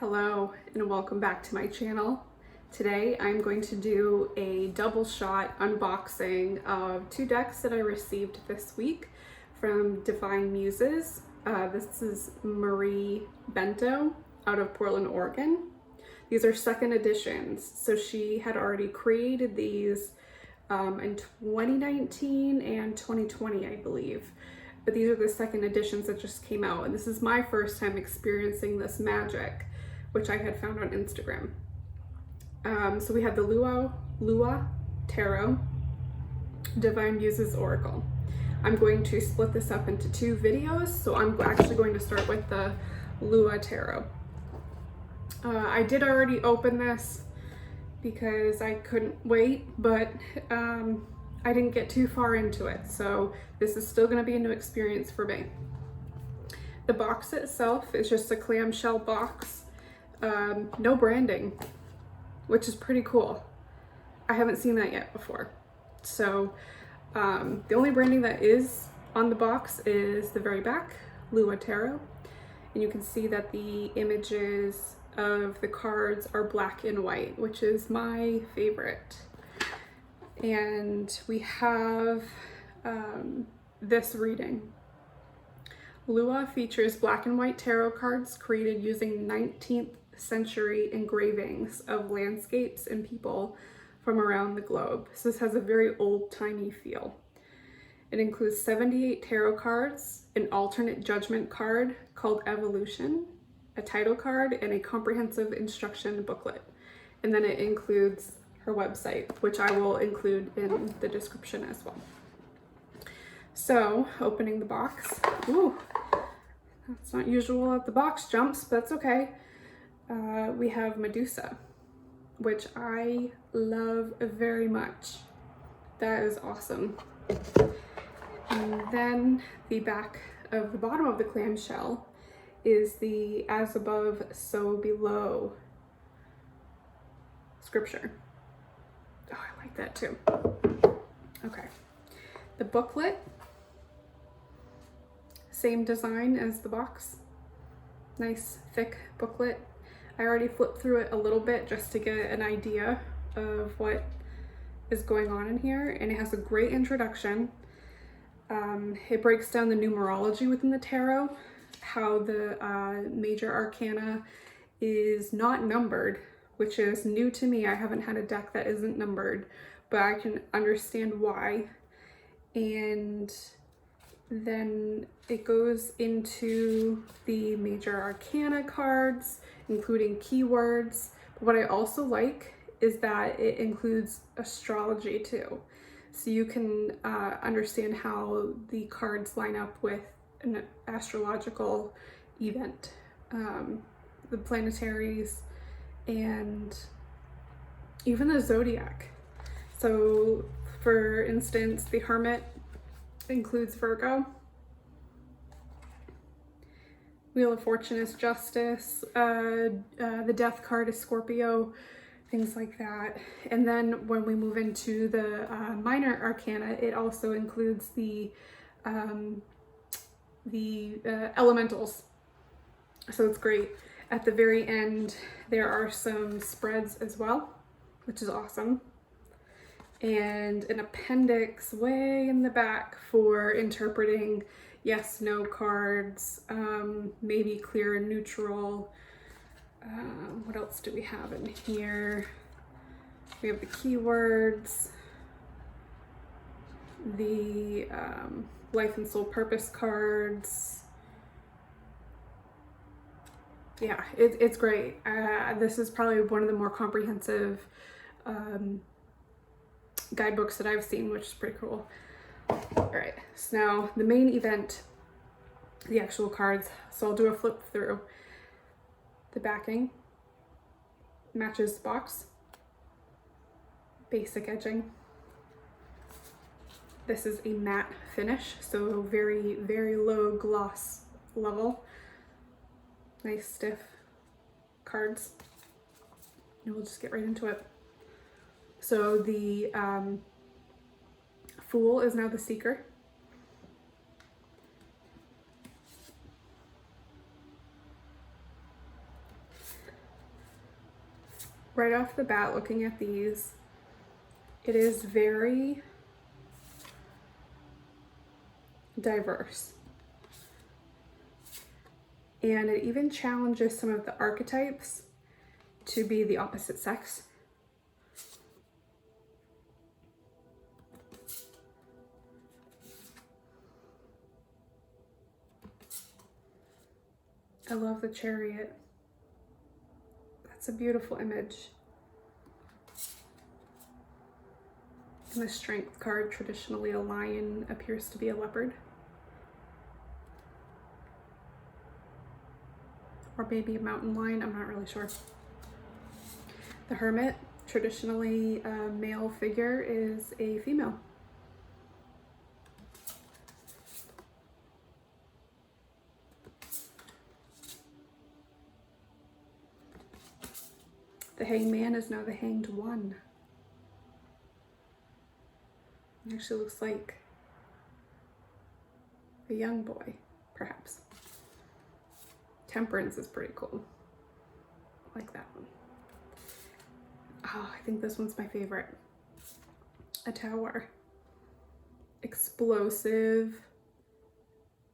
Hello and welcome back to my channel. Today I'm going to do a double shot unboxing of two decks that I received this week from Divine Muses. This is Maree Bento out of Portland, Oregon. These are second editions, so she had already created these in 2019 and 2020, I believe. But these are the second editions that just came out, and this is my first time experiencing this magic, which I had found on Instagram. So we have the Lua Tarot, Divine Muses Oracle. I'm going to split this up into two videos, so I'm actually going to start with the Lua Tarot. I did already open this because I couldn't wait, but I didn't get too far into it, so this is still going to be a new experience for me. The box itself is just a clamshell box, no branding, which is pretty cool. I haven't seen that yet before. So the only branding that is on the box is the very back, Lua Tarot, and you can see that the images of the cards are black and white, which is my favorite. And we have this reading. Lua features black and white tarot cards created using 19th century engravings of landscapes and people from around the globe. So this has a very old-timey feel. It includes 78 tarot cards, an alternate judgment card called Evolution, a title card, and a comprehensive instruction booklet. And then it includes her website, which I will include in the description as well. So, opening the box. Ooh, that's not usual that the box jumps, but that's okay. We have Medusa, which I love very much. That is awesome. And then the back of the bottom of the clamshell is the as above, so below scripture. Oh, I like that too. Okay. The booklet, same design as the box. Nice thick booklet. I already flipped through it a little bit just to get an idea of what is going on in here, and it has a great introduction. It breaks down the numerology within the tarot, how the major arcana is not numbered, which is new to me. I haven't had a deck that isn't numbered, but I can understand why. And then it goes into the major arcana cards, including keywords. But what I also like is that it includes astrology too. So you can understand how the cards line up with an astrological event, the planetaries, and even the zodiac. So for instance, the Hermit includes Virgo. Wheel of Fortune is Justice. The Death card is Scorpio, things like that. And then when we move into the minor arcana, it also includes the elementals. So it's great. At the very end, there are some spreads as well, which is awesome. And an appendix way in the back for interpreting yes, no cards, maybe clear and neutral. What else do we have in here? We have the keywords, the life and soul purpose cards. Yeah, it's great. This is probably one of the more comprehensive guidebooks that I've seen, which is pretty cool. All right, so now the main event, the actual cards. So I'll do a flip through. The backing matches the box. Basic edging. This is a matte finish, so very, very low gloss level. Nice stiff cards. And we'll just get right into it. So the Fool is now the Seeker. right off the bat, looking at these, it is very diverse. And it even challenges some of the archetypes to be the opposite sex. I love the chariot. That's a beautiful image. In the strength card, traditionally a lion appears to be a leopard. Or maybe a mountain lion, I'm not really sure. The hermit, traditionally a male figure, is a female. The hangman is now the hanged one. It actually looks like a young boy, perhaps. Temperance is pretty cool. I like that one. Oh, I think this one's my favorite. A tower. Explosive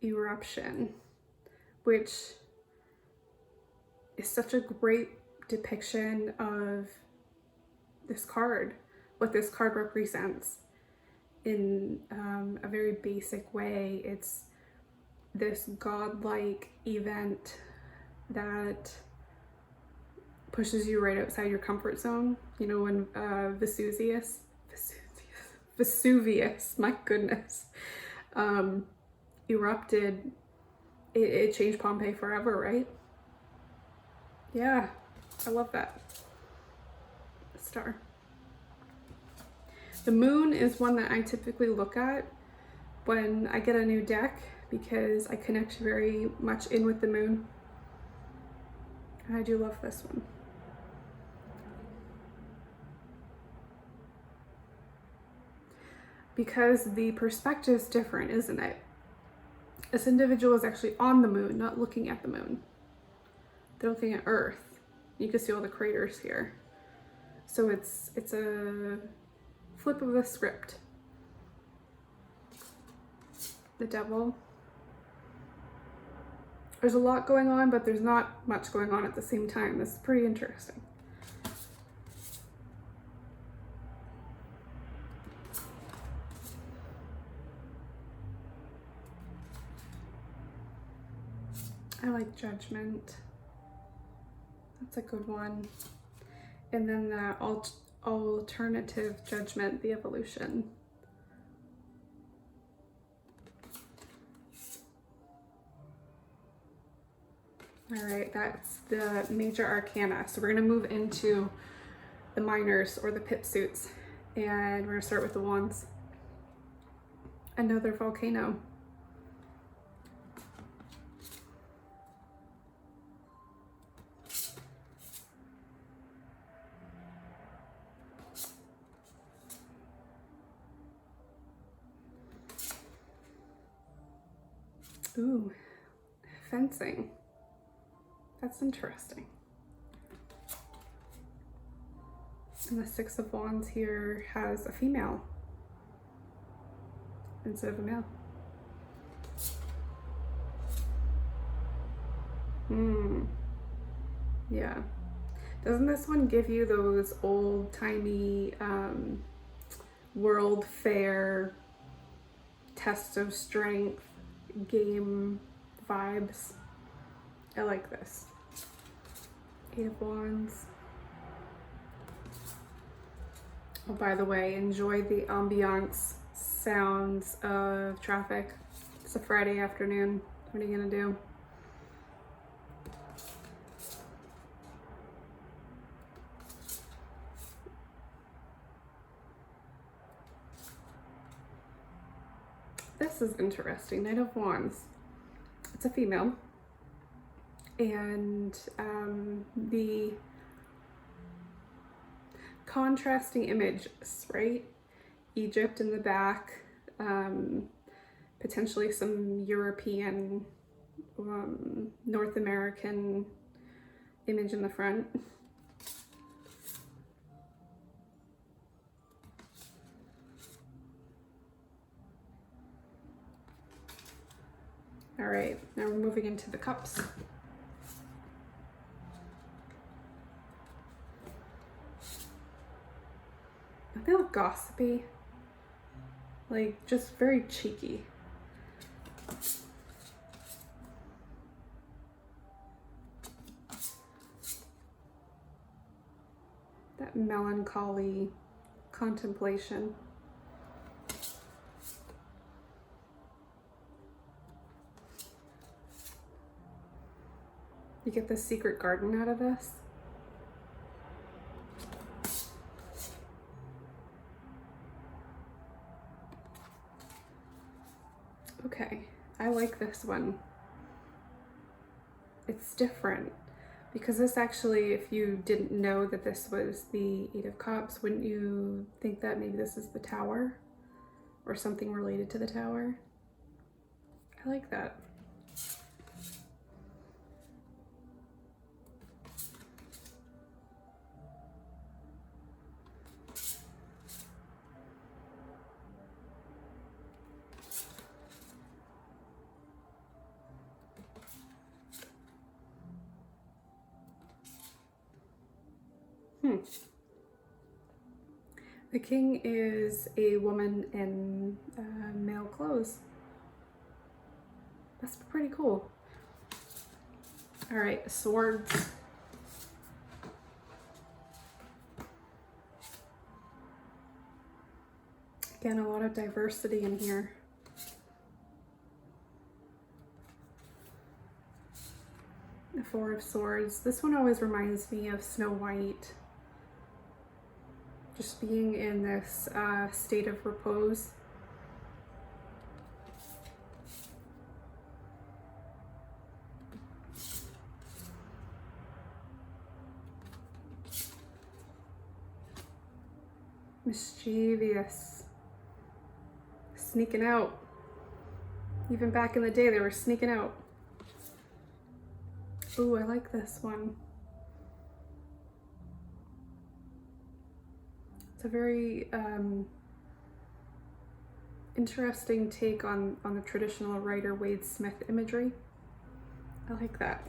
eruption, which is such a great depiction of this card, what this card represents in a very basic way. It's this godlike event that pushes you right outside your comfort zone. You know, when Vesuvius, my goodness, erupted, it changed Pompeii forever, right? Yeah, I love that. Star. The moon is one that I typically look at when I get a new deck because I connect very much in with the moon. And I do love this one. Because the perspective's different, isn't it? This individual is actually on the moon, not looking at the moon. They're looking at Earth. You can see all the craters here. So it's a flip of the script. The devil. There's a lot going on, but there's not much going on at the same time. This is pretty interesting. I like Judgment. That's a good one. And then the alternative Judgment, the evolution. All right, that's the major arcana. So we're gonna move into the minors or the pip suits, and we're gonna start with the wands. Another volcano. Ooh, fencing. That's interesting. And the Six of Wands here has a female instead of a male. Yeah. Doesn't this one give you those old-timey World Fair test of strength game vibes? I like this. Eight of Wands. Oh, by the way, enjoy the ambiance sounds of traffic. It's a Friday afternoon. What are you gonna do? This is interesting. Knight of Wands. It's a female. And the contrasting images, right? Egypt in the back, potentially some European, North American image in the front. All right, now we're moving into the cups. They look gossipy, like just very cheeky. That melancholy contemplation. You get the secret garden out of this. Okay, I like this one. It's different because this actually, if you didn't know that this was the Eight of Cups, wouldn't you think that maybe this is the Tower or something related to the Tower? I like that. The king is a woman in male clothes. That's pretty cool. All right, swords. Again, a lot of diversity in here. The Four of Swords. This one always reminds me of Snow White. Just being in this state of repose. Mischievous. Sneaking out. Even back in the day, they were sneaking out. Ooh, I like this one. It's a very interesting take on the traditional Rider-Waite-Smith imagery. I like that.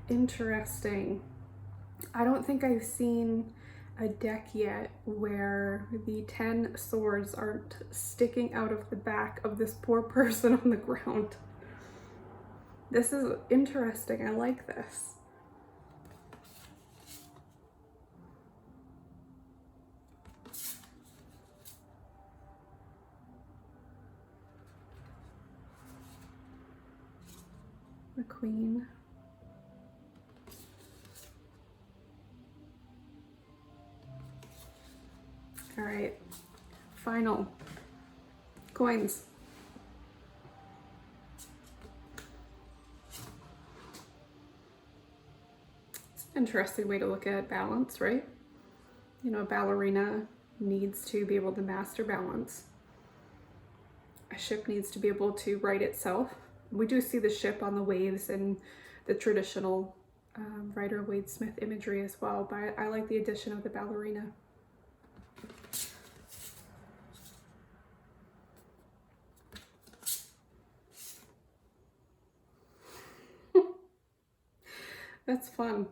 Interesting. I don't think I've seen a deck yet where the 10 swords aren't sticking out of the back of this poor person on the ground. This is interesting. I like this. The Queen. All right, final coins. It's an interesting way to look at balance, right? You know, a ballerina needs to be able to master balance. A ship needs to be able to right itself. We do see the ship on the waves in the traditional Rider-Waite-Smith imagery as well, but I like the addition of the ballerina. That's fun.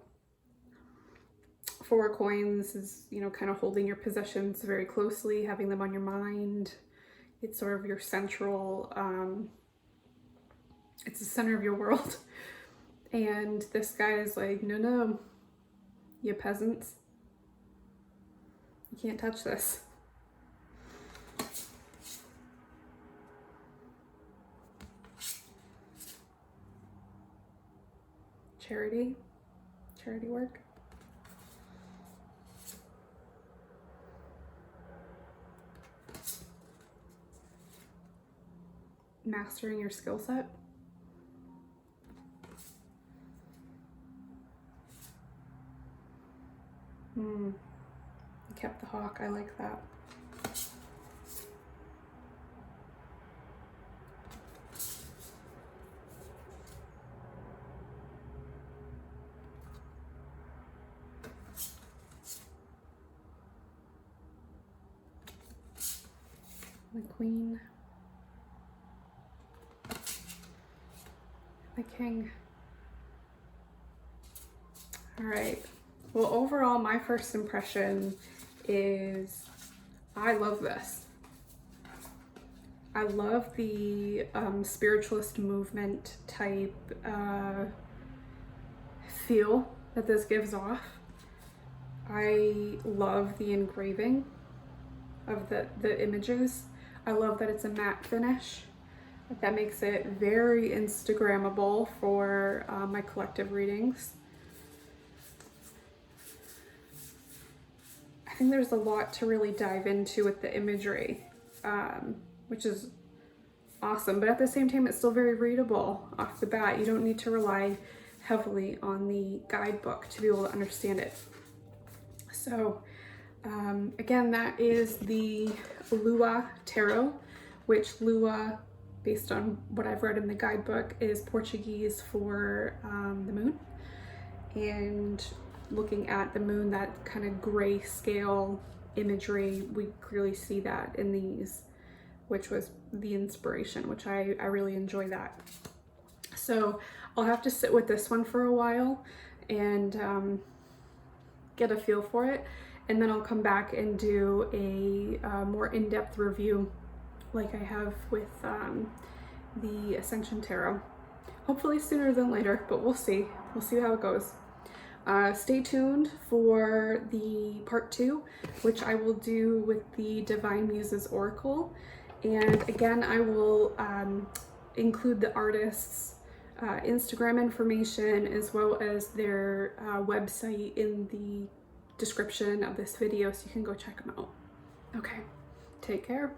4 coins is, you know, kind of holding your possessions very closely, having them on your mind. It's sort of your central, it's the center of your world. And this guy is like, no, no, you peasants. You can't touch this. Charity work. Mastering your skill set. You kept the hawk. I like that. the Queen, the King. All right. Well, overall, my first impression is I love this. I love the spiritualist movement type feel that this gives off. I love the engraving of the images. I love that it's a matte finish. That makes it very Instagrammable for my collective readings. I think there's a lot to really dive into with the imagery, which is awesome, but at the same time, it's still very readable off the bat. You don't need to rely heavily on the guidebook to be able to understand it. So again, that is the Lua Tarot, which Lua, based on what I've read in the guidebook, is Portuguese for the moon. And looking at the moon, that kind of gray scale imagery, we clearly see that in these, which was the inspiration, which I really enjoy that. So I'll have to sit with this one for a while and get a feel for it, and then I'll come back and do a more in-depth review like I have with the Ascension Tarot. Hopefully sooner than later, but we'll see. We'll see how it goes. Stay tuned for the part 2, which I will do with the Divine Muses Oracle. And again, I will include the artists' Instagram information as well as their website in the description of this video, so you can go check them out. Okay, take care.